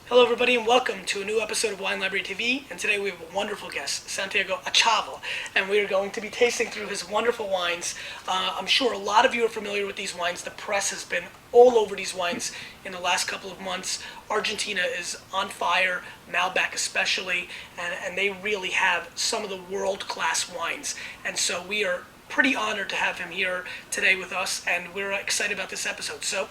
Hello, everybody, and welcome to a new episode of Wine Library TV. And today we have a wonderful guest, Santiago Achaval, and we are going to be tasting through his wonderful wines. I'm sure a lot of you are familiar with these wines. The press has been all over these wines in the last couple of months. Argentina is on fire, Malbec especially, and they really have some of the world-class wines. And so we are pretty honored to have him here today with us, and we're excited about this episode. So,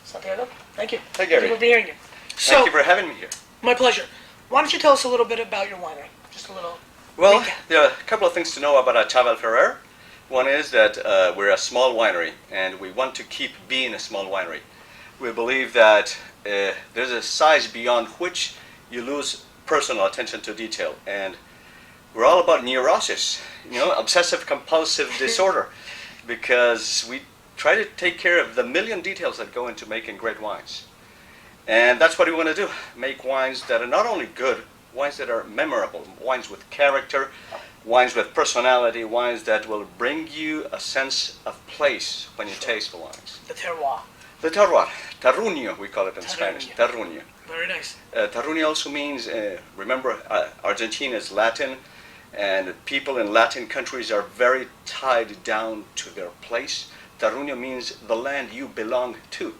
Santiago, thank you. Hi, Gary. Thank you for being here. Thank you for having me here. My pleasure. Why don't you tell us a little bit about your winery? Just a little Well, recap. there are a couple of things to know about Achaval Ferrer. One is that we're a small winery, and we want to keep being a small winery. We believe that there's a size beyond which you lose personal attention to detail, and we're all about neurosis, obsessive compulsive disorder, because we try to take care of the million details that go into making great wines. And that's what we want to do, make wines that are not only good, wines that are memorable, wines with character, wines with personality, wines that will bring you a sense of place when you taste the wines. The terroir. The terroir, terruño we call it in Spanish, terruño. Very nice. Terruño also means, remember, Argentina is Latin, and people in Latin countries are very tied down to their place. Terruño means the land you belong to.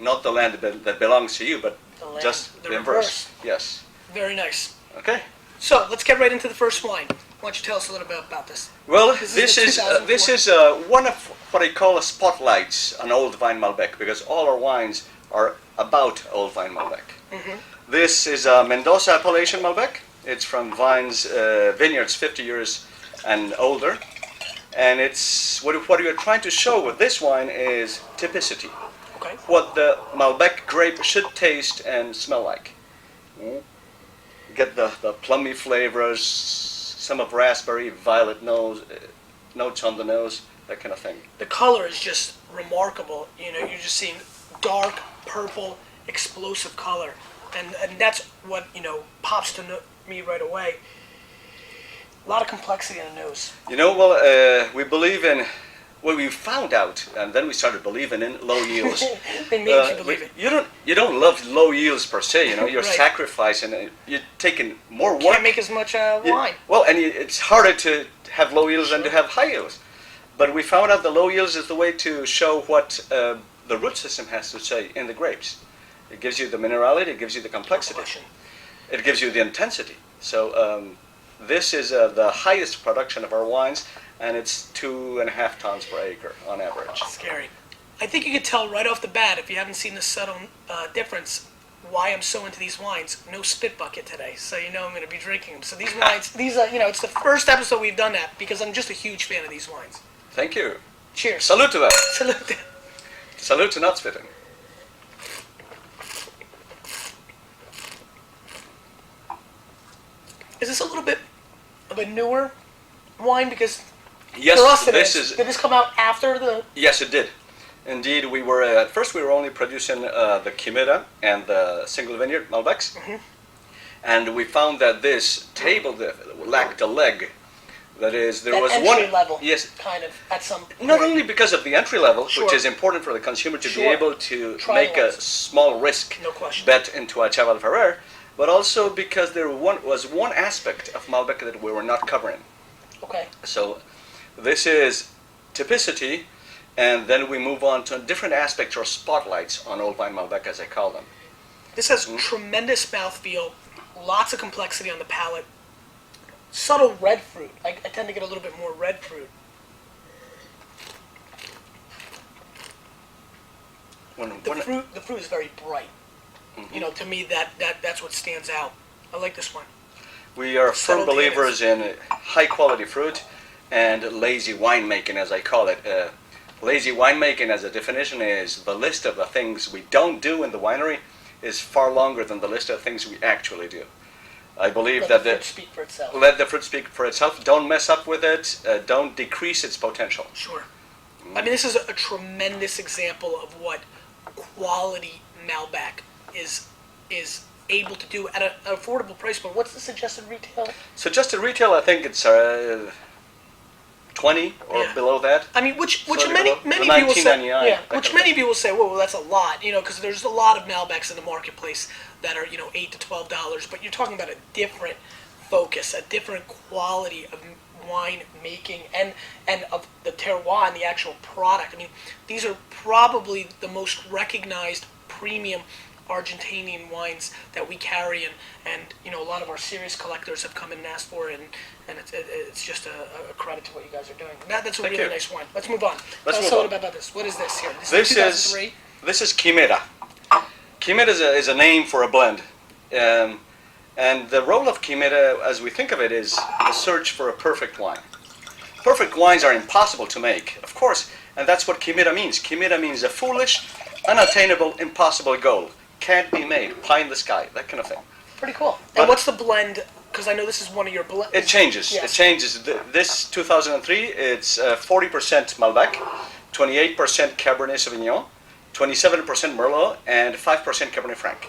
Not the land that belongs to you, but just the inverse. Yes. Very nice. Okay. So let's get right into the first wine. Why don't you tell us a little bit about this? Well, This this is is the one of what I call a spotlights on old vine Malbec, because all our wines are about old vine Malbec. This is a Mendoza appellation Malbec. It's from vines, vineyards 50 years and older, and it's what we are trying to show with this wine is typicity. Okay. What the Malbec grape should taste and smell like. Get the plummy flavors, some of raspberry, violet notes on the nose, that kind of thing. The color is just remarkable. You're just seeing dark purple, explosive color, and that's what pops to me right away. A lot of complexity in the nose. We believe in. Well, we found out, and then we started believing in low yields. They made you believe it. You don't love low yields per se. You're Right. sacrificing. You're taking more work. Can't make as much wine. Well, and it's harder to have low yields than to have high yields. But we found out the low yields is the way to show what the root system has to say in the grapes. It gives you the minerality. It gives you the complexity. No question. It gives you the intensity. So this is the highest production of our wines. And it's 2.5 tons per acre on average. Scary. I think you could tell right off the bat, if you haven't seen the subtle difference, why I'm so into these wines. No spit bucket today, so I'm going to be drinking them. So these wines, it's the first episode we've done that because I'm just a huge fan of these wines. Thank you. Cheers. Salute to that. Salute. Salute to not spitting. Is this a little bit of a newer wine? Because Yes, for us it this is. is. Did this come out after the... Yes, it did. Indeed, we were at first we were only producing the Kima and the single vineyard Malbecs, and we found that this table lacked a leg. That is, there that was entry one. level, Yes. kind of, at some point. Not only because of the entry level, Sure. which is important for the consumer to be Sure. able to Try make a wines. small risk No question. bet into Achaval Ferrer, but also because there was one aspect of Malbec that we were not covering. Okay. So this is typicity, and then we move on to different aspects or spotlights on Old Vine Malbec, as I call them. This has tremendous mouthfeel, lots of complexity on the palate, subtle red fruit. I tend to get a little bit more red fruit. The fruit is very bright. To me, that's what stands out. I like this one. We are firm Subtle believers in high quality fruit and lazy winemaking, as I call it. Lazy winemaking, as a definition, is the list of the things we don't do in the winery is far longer than the list of things we actually do. I believe Let that the fruit speak for itself. let the fruit speak for itself. Don't mess up with it. Don't decrease its potential. Sure. I mean, this is a tremendous example of what quality Malbec is able to do at an affordable price point. What's the suggested retail? Suggested retail, I think it's 20 or Yeah. below that. I mean, which Slightly many below. many The people say, 1999, yeah, that which kind of many thing. people say, well, that's a lot, because there's a lot of Malbecs in the marketplace that are $8 to $12, but you're talking about a different focus, a different quality of wine making and of the terroir and the actual product. I mean, these are probably the most recognized premium Argentinian wines that we carry, and a lot of our serious collectors have come in and asked for it, and it's just a credit to what you guys are doing. That's a Thank really you. nice wine. Let's move on. Let's Tell us move a on. little bit about this. What is this here? This is 2003? this is Quimera. Quimera is a name for a blend, and the role of Quimera, as we think of it, is the search for a perfect wine. Perfect wines are impossible to make, of course, and that's what Quimera means. Quimera means a foolish, unattainable, impossible goal. Can't be made, pie in the sky, that kind of thing. Pretty cool. But- And what's the blend? Because I know this is one of your blends. It changes. Yes. It changes. This 2003, it's 40% Malbec, 28% Cabernet Sauvignon, 27% Merlot, and 5% Cabernet Franc.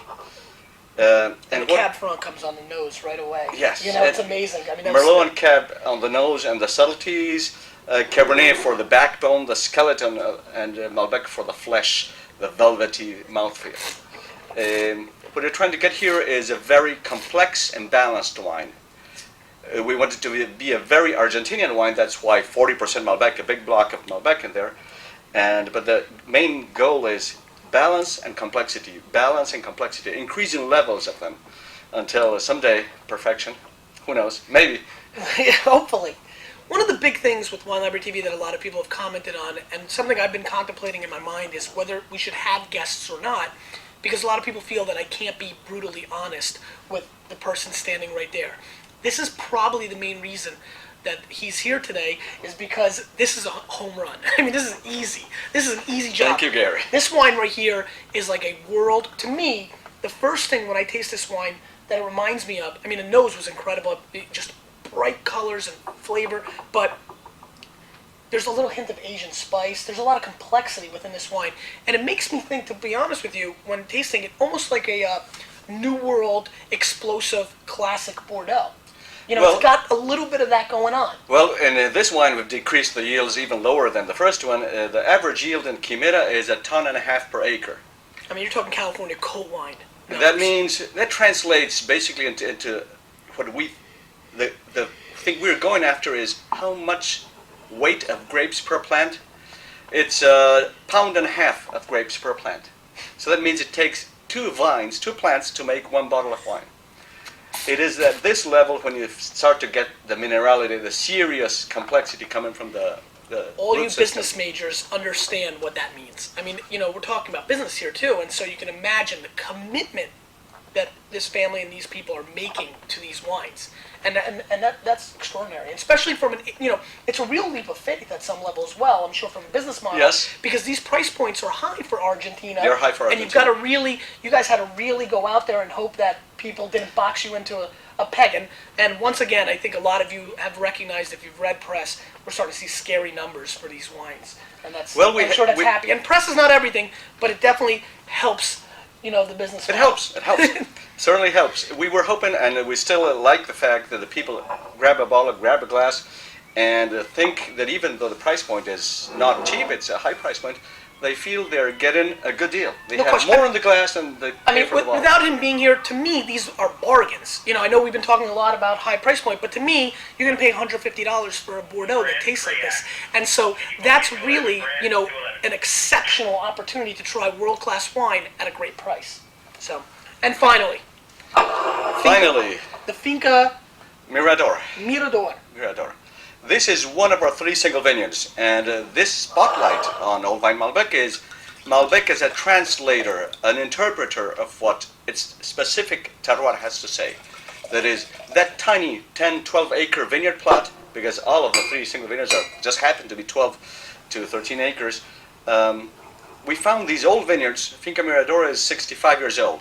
And And the what, Cab Franc comes on the nose right away. Yes. It's amazing. I mean, that Merlot was, and Cab on the nose and the subtleties, Cabernet for the backbone, the skeleton, and Malbec for the flesh, the velvety mouthfeel. What we're trying to get here is a very complex and balanced wine. We want it to be a very Argentinian wine. That's why 40% Malbec, a big block of Malbec in there. But the main goal is balance and complexity, increasing levels of them until someday perfection. Who knows? Maybe. hopefully. One of the big things with Wine Library TV that a lot of people have commented on, and something I've been contemplating in my mind, is whether we should have guests or not, because a lot of people feel that I can't be brutally honest with the person standing right there. This is probably the main reason that he's here today, is because this is a home run. I mean, this is easy. This is an easy job. Thank you, Gary. This wine right here is like a world, to me, the first thing when I taste this wine that it reminds me of, I mean, the nose was incredible, just bright colors and flavor, but there's a little hint of Asian spice. There's a lot of complexity within this wine, and it makes me think, to be honest with you, when tasting it, almost like a New World explosive classic Bordeaux. Well- It's got a little bit of that going on. Well, in this wine, we've decreased the yields even lower than the first one. The average yield in Quimera is 1.5 tons per acre. I mean, you're talking California cold wine. That means, that translates basically into what the thing we're going after is how much weight of grapes per plant. It's 1.5 pounds of grapes per plant. So that means it takes two plants to make one bottle of wine. It is at this level when you start to get the minerality, the serious complexity coming from the All root you system. business majors understand what that means. I mean, we're talking about business here too, and so you can imagine the commitment that this family and these people are making to these wines, and that's extraordinary, especially from it's a real leap of faith at some level as well. I'm sure from a business model, Yes. because these price points are high for Argentina. They're high for and you guys had to really go out there and hope that people didn't box you into a peg. And once again, I think a lot of you have recognized, if you've read press, we're starting to see scary numbers for these wines, and that's I'm sure that's happy. And press is not everything, but it definitely helps. The business. It model. helps. It helps. Certainly helps. We were hoping, and we still like the fact that the people grab a bottle, grab a glass, and think that even though the price point is not cheap, it's a high price point, they feel they're getting a good deal. They No have question. more in the glass than they I pay mean, for the bottle. without him being here, to me, these are bargains. I know we've been talking a lot about high price point, but to me, you're going to pay $150 for a Bordeaux that tastes like this. And so that's really, an exceptional opportunity to try world-class wine at a great price. So, and finally, the Finca Mirador. Mirador. This is one of our 3 single vineyards, and this spotlight on Old Vine Malbec is a translator, an interpreter of what its specific terroir has to say. That is, that tiny 10, 12 acre vineyard plot, because all of the 3 single vineyards just happen to be 12 to 13 acres. We found these old vineyards. Finca Mirador is 65 years old.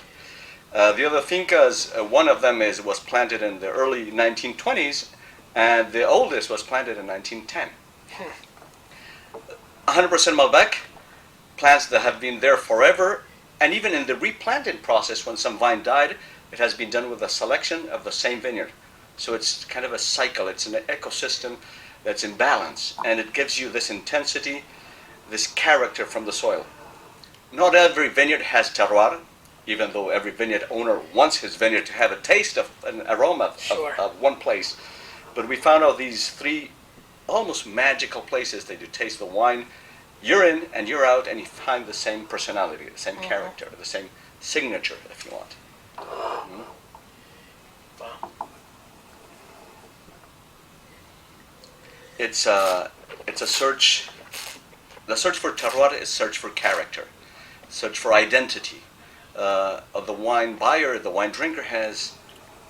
The other fincas, one of them was planted in the early 1920s, and the oldest was planted in 1910. 100% Malbec, plants that have been there forever, and even in the replanting process, when some vine died, it has been done with a selection of the same vineyard. So it's kind of a cycle. It's an ecosystem that's in balance, and it gives you this intensity, this character from the soil. Not every vineyard has terroir, even though every vineyard owner wants his vineyard to have a taste of an aroma Sure. of one place. But we found out these three almost magical places that you taste the wine. You're in and you're out, and you find the same personality, the same character, the same signature, if you want. Wow. It's a search. The search for terroir is search for character, search for identity. Of the wine buyer, the wine drinker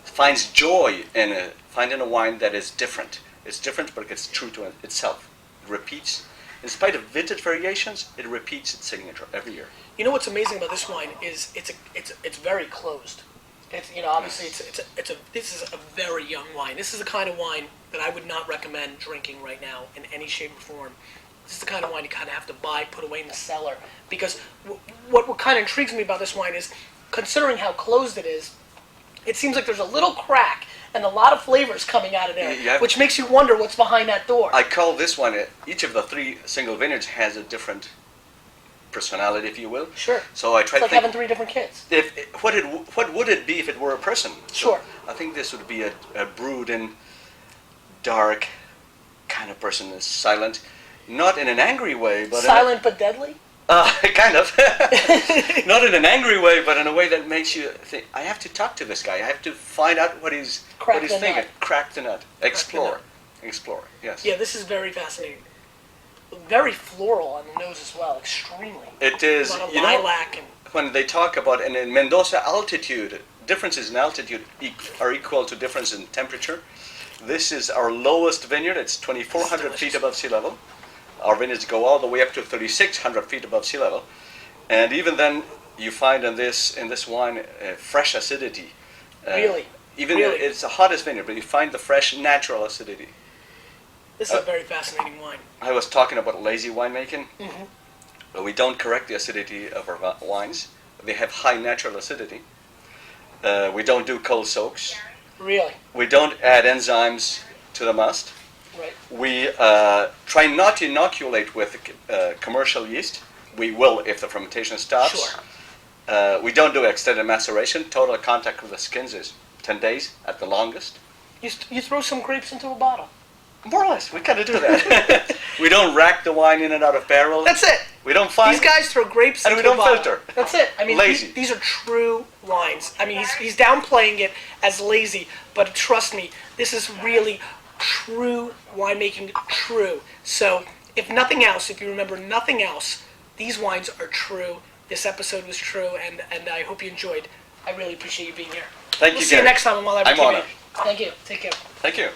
finds joy in finding a wine that is different. It's different, but it's true to itself. It repeats, in spite of vintage variations, it repeats its signature every year. You know what's amazing about this wine is it's very closed. It's obviously this is a very young wine. This is the kind of wine that I would not recommend drinking right now in any shape or form. This is the kind of wine you kind of have to buy, put away in the cellar. Because what kind of intrigues me about this wine is, considering how closed it is, it seems like there's a little crack and a lot of flavors coming out of there, Yeah. which makes you wonder what's behind that door. I call this one, each of the three single vineyards has a different personality, if you will. Sure. So I It's try like to think, having three different kids. what would it be if it were a person? Sure. So I think this would be a brooding, dark kind of person, is silent, not in an angry way, but Silent but deadly? kind of. Not in an angry way, but in a way that makes you think, I have to talk to this guy. I have to find out what he's Crack the thinking. nut. Crack the nut. Explore. Explore. Yes. Yeah, this is very fascinating. Very floral on the nose as well, extremely. It is. A lot of You know, lilac and when they talk about, and in Mendoza, altitude, differences in altitude are equal to difference in temperature. This is our lowest vineyard. It's 2,400 feet above sea level. Our vineyards go all the way up to 3,600 feet above sea level. And even then, you find in this wine fresh acidity. Really? Even Really? it's the hottest vineyard, but you find the fresh, natural acidity. this is a very fascinating wine. I was talking about lazy winemaking. Mhm. But we don't correct the acidity of our wines. They have high natural acidity. We don't do cold soaks. Really? We don't add enzymes to the must. Right. We try not to inoculate with commercial yeast. We will if the fermentation stops. Sure. We don't do extended maceration. Total contact with the skins is 10 days at the longest. You throw some grapes into a bottle. More or less, we kind of do that. We don't rack the wine in and out of barrels. That's it. We don't find. These guys throw grapes And into we don't a bottle. filter. That's it. I mean, Lazy. these are true wines. I mean, he's downplaying it as lazy, but trust me, this is really true winemaking, true. So, if nothing else, if you remember nothing else, these wines are true. This episode was true, and I hope you enjoyed. I really appreciate you being here. Thank We'll you, see you Gary. next time on Winery I'm TV. honored. Thank you. Take care. Thank you.